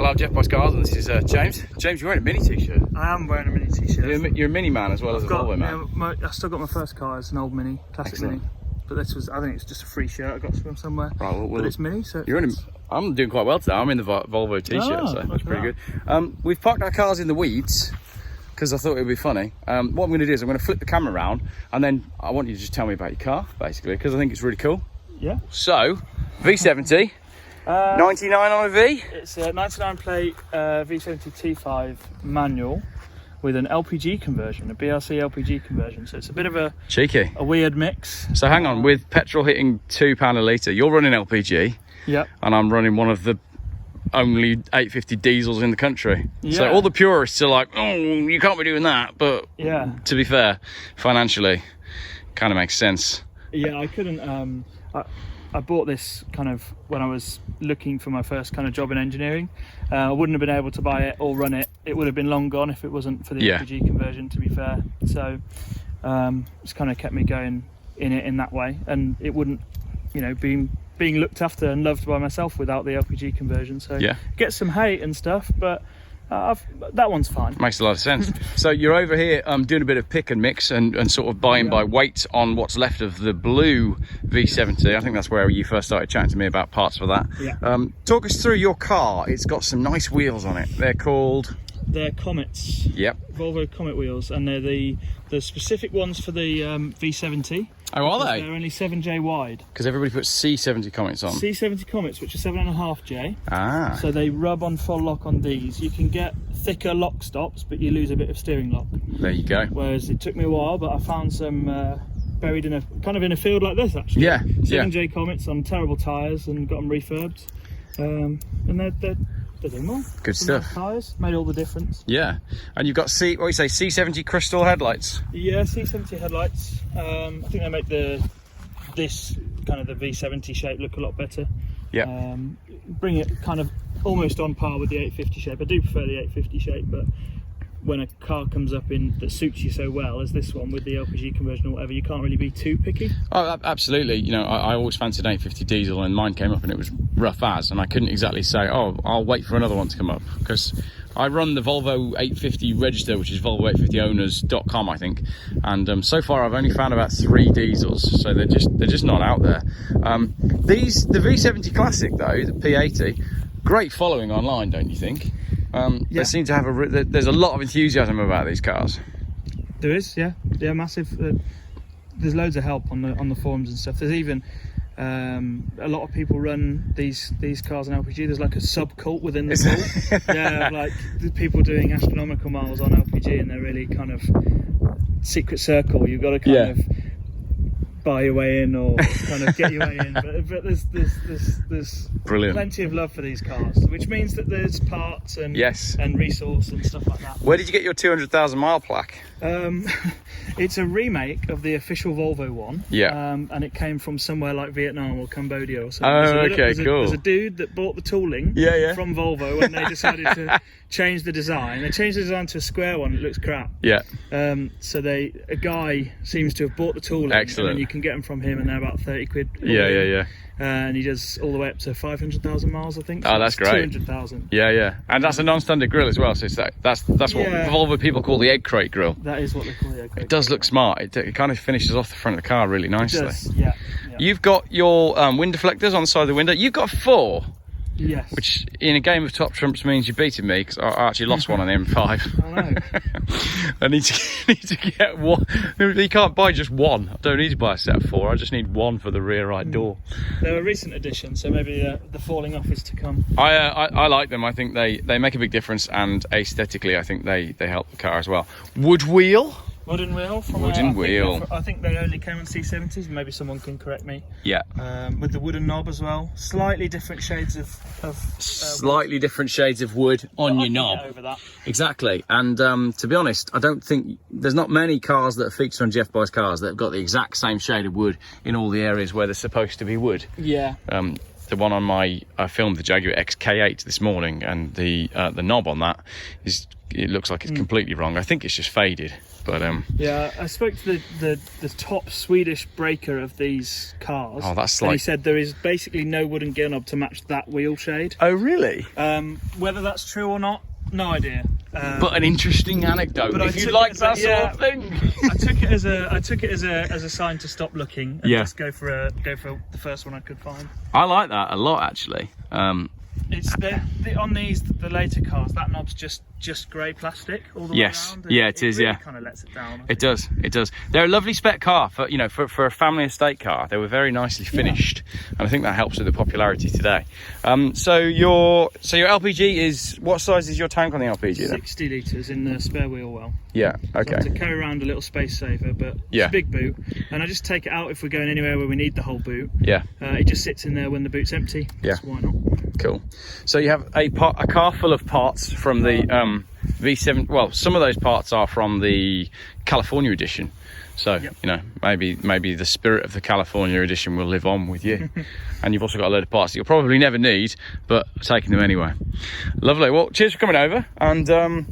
love Geoff Boy's Cars, and this is James. James, you're wearing a Mini t-shirt. I am wearing a Mini t-shirt. You're a Mini man as well as a Volvo man. Yeah, I still got my first car as an old Mini, classic Excellent. Mini. But this was, I think it's just a free shirt I got from somewhere. Right, well, but it's Mini, so you're in. I'm doing quite well today. I'm in the Volvo t-shirt, so that's pretty good. We've parked our cars in the weeds because I thought it would be funny. What I'm going to do is I'm going to flip the camera around, and then I want you to just tell me about your car, basically, because I think it's really cool. Yeah. So, V70, 99 on a V. It's a 99 plate V70 T5 manual with an LPG conversion, a BRC LPG conversion. So it's a bit of a cheeky, a weird mix. So hang on, with petrol hitting £2 a litre, you're running LPG. Yep. And I'm running one of the only 850 diesels in the country. Yeah. So all the purists are like, oh, you can't be doing that. But yeah, to be fair, financially, kind of makes sense. Yeah, I couldn't. I bought this kind of when I was looking for my first kind of job in engineering. I wouldn't have been able to buy it or run it. It would have been long gone if it wasn't for the LPG conversion, to be fair. So it's kind of kept me going in it in that way, and it wouldn't, you know, being looked after and loved by myself without the LPG conversion. So get some hate and stuff, but that one's fine. Makes a lot of sense. So you're over here doing a bit of pick and mix and sort of buying by weight on what's left of the blue V70. I think that's where you first started chatting to me about parts for that. Yeah. Talk us through your car. It's got some nice wheels on it. They're called... They're Comets. Yep. Volvo Comet wheels, and they're the specific ones for the V70. Oh, are they? They're only 7J wide. Because everybody puts C70 Comets on. C70 Comets, which are 7.5J. Ah. So they rub on full lock on these. You can get thicker lock stops, but you lose a bit of steering lock. There you go. Whereas it took me a while, but I found some buried in a kind of in a field like this, actually. Yeah. 7J Comets on terrible tyres and got them refurbed. And they're doing well. Good stuff. Nice tyres made all the difference. Yeah, and you've got C70 crystal headlights. Yeah, C70 headlights. I think they make this kind of the V70 shape look a lot better. Yeah. Bring it kind of almost on par with the 850 shape. I do prefer the 850 shape, but when a car comes up in that suits you so well as this one with the LPG conversion or whatever, you can't really be too picky. Oh, absolutely. You know, I always fancied an 850 diesel, and mine came up and it was rough as, and I couldn't exactly say, oh, I'll wait for another one to come up, because I run the Volvo 850 register, which is Volvo850owners.com, I think, and so far I've only found about 3 diesels, so they're just not out there. The V70 Classic though, the P80, great following online, don't you think? They seem to have there's a lot of enthusiasm about these cars. There is, yeah, massive. There's loads of help on the forums and stuff. There's even a lot of people run these cars on LPG. There's like a subcult within the cult. Yeah, like the people doing astronomical miles on LPG, and they're really kind of secret circle. You've got to kind of buy your way in or kind of get your way in, but there's brilliant, plenty of love for these cars, which means that there's parts and and resource and stuff like that. Where did you get your 200,000 mile plaque? It's a remake of the official Volvo one. Yeah. And it came from somewhere like Vietnam or Cambodia or something. Oh, okay, cool. There's a dude that bought the tooling from Volvo, and they decided to change the design. They changed the design to a square one. It looks crap. Yeah. So a guy seems to have bought the tooling. Excellent. And you can get them from him, and they're about 30 quid. Yeah. And he does all the way up to 500,000 miles, I think. So that's great. 200,000. Yeah. And that's a non-standard grille as well. So it's that's what Volvo people call the egg crate grille. That is what they call the egg crate. It does look smart. It kind of finishes off the front of the car really nicely. It does, yeah. You've got your wind deflectors on the side of the window. You've got 4. Yes. Which in a game of top trumps means you're beating me, because I actually lost one on the M5. I know. I need to get one. You can't buy just one. I don't need to buy a set of 4. I just need one for the rear right door. They're a recent addition, so maybe the falling off is to come. I like them. I think they make a big difference, and aesthetically I think they help the car as well. Wood wheel. Wooden wheel. I think they only came on C70s. Maybe someone can correct me. Yeah. With the wooden knob as well. Slightly different shades of slightly different shades of wood on your knob. Over that. Exactly. And to be honest, I don't think there's not many cars that are featured on Geoff Boy's Cars that have got the exact same shade of wood in all the areas where they're supposed to be wood. Yeah. the one on my, I filmed the Jaguar XK8 this morning, and the knob on that it looks like it's completely wrong. I think it's just faded. But yeah, I spoke to the top Swedish breaker of these cars. Oh, that's and like... he said there is basically no wooden gear knob to match that wheel shade. Oh, really? Whether that's true or not, no idea. But an interesting anecdote. But if you like that sort of thing. I took it as a sign to stop looking and just go for the first one I could find. I like that a lot, actually. It's on the later cars, that knob's just grey plastic all the way around. Yeah, it is. Really yeah, kind of lets it down. It does. They're a lovely spec car for a family estate car. They were very nicely finished, and I think that helps with the popularity today. So your LPG is, what size is your tank on the LPG then? 60 litres in the spare wheel well. Yeah. Okay. So to carry around a little space saver, but it's a big boot, and I just take it out if we're going anywhere where we need the whole boot. Yeah. It just sits in there when the boot's empty. Yeah. So why not? Cool. So you have a car full of parts from the V70. Well, some of those parts are from the California edition. So maybe the spirit of the California edition will live on with you. And you've also got a load of parts that you'll probably never need, but taking them anyway. Lovely. Well, cheers for coming over, and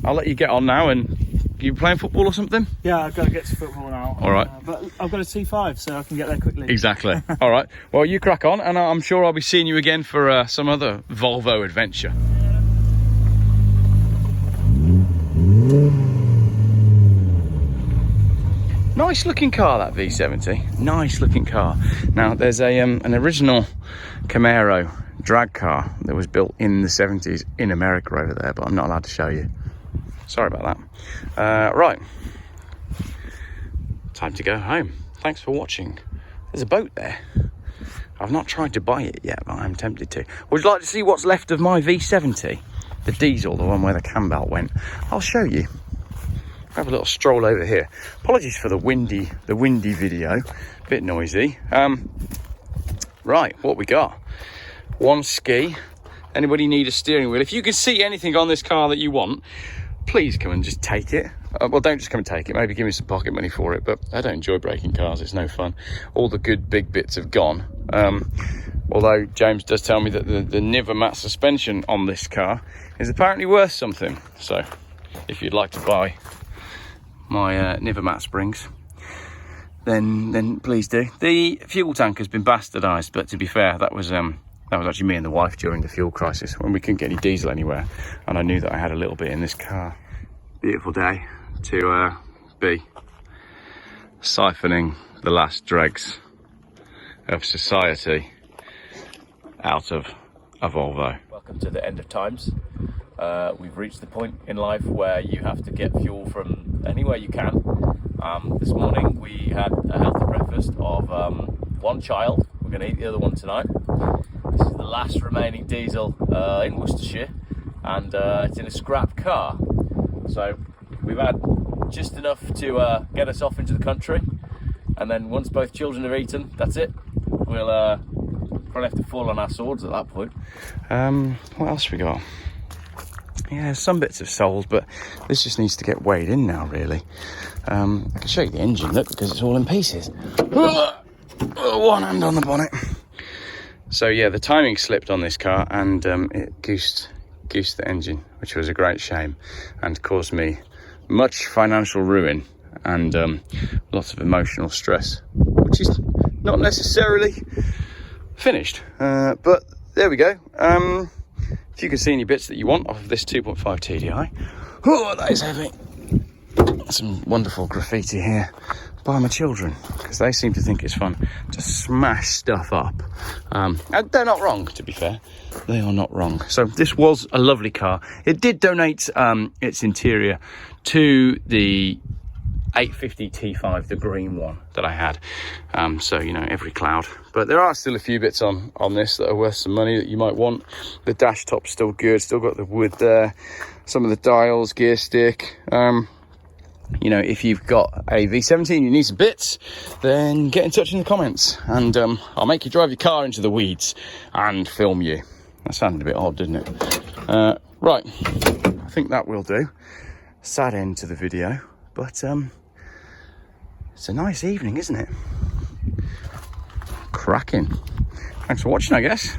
I'll let you get on now. And you playing football or something? Yeah, I've got to get to football now. All right. But I've got a T5, so I can get there quickly. Exactly. All right. Well, you crack on, and I'm sure I'll be seeing you again for some other Volvo adventure. Nice looking car, that V70. Nice looking car. Now, there's an original Camaro drag car that was built in the 70s in America over there, but I'm not allowed to show you. Sorry about that. Right. Time to go home. Thanks for watching. There's a boat there. I've not tried to buy it yet, but I'm tempted to. Would you like to see what's left of my V70? The diesel, the one where the cam belt went. I'll show you. Have a little stroll over here. Apologies for the windy video. Bit noisy. Right, what we got? One ski. Anybody need a steering wheel? If you can see anything on this car that you want, please come and just take it. Well, don't just come and take it. Maybe give me some pocket money for it, but I don't enjoy breaking cars. It's no fun. All the good big bits have gone. Although James does tell me that the Niver mat suspension on this car is apparently worth something. So if you'd like to buy my Niver mat springs, then please do. The fuel tank has been bastardised, but to be fair, that was actually me and the wife during the fuel crisis when we couldn't get any diesel anywhere, and I knew that I had a little bit in this car. Beautiful day to be siphoning the last dregs of society out of a Volvo. Welcome to the end of times. We've reached the point in life where you have to get fuel from anywhere you can. This morning we had a healthy breakfast of one child. We're going to eat the other one tonight. This is the last remaining diesel in Worcestershire, and it's in a scrap car. So we've had just enough to get us off into the country, and then once both children have eaten, that's it. We'll probably have to fall on our swords at that point. What else we got? Yeah, some bits have sold, but this just needs to get weighed in now, really. I can show you the engine, look, because it's all in pieces. One hand on the bonnet. So yeah, the timing slipped on this car, and it goosed the engine, which was a great shame, and caused me much financial ruin and lots of emotional stress, which is not necessarily finished. But there we go. If you can see any bits that you want off of this 2.5 TDI. Oh, that is heavy. Some wonderful graffiti here by my children, because they seem to think it's fun to smash stuff up. And they're not wrong, to be fair. They are not wrong. So this was a lovely car. It did donate its interior to the 850 T5, the green one that I had. So, you know, every cloud. But there are still a few bits on this that are worth some money that you might want. The dash top's still good, still got the wood there. Some of the dials, gear stick. You know, if you've got a V70 and you need some bits, then get in touch in the comments, and I'll make you drive your car into the weeds and film you. That sounded a bit odd, didn't it? Right, I think that will do. Sad end to the video, but it's a nice evening, isn't it? Cracking. Thanks for watching, I guess.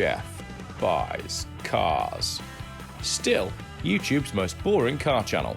Geoff buys cars. Still YouTube's most boring car channel.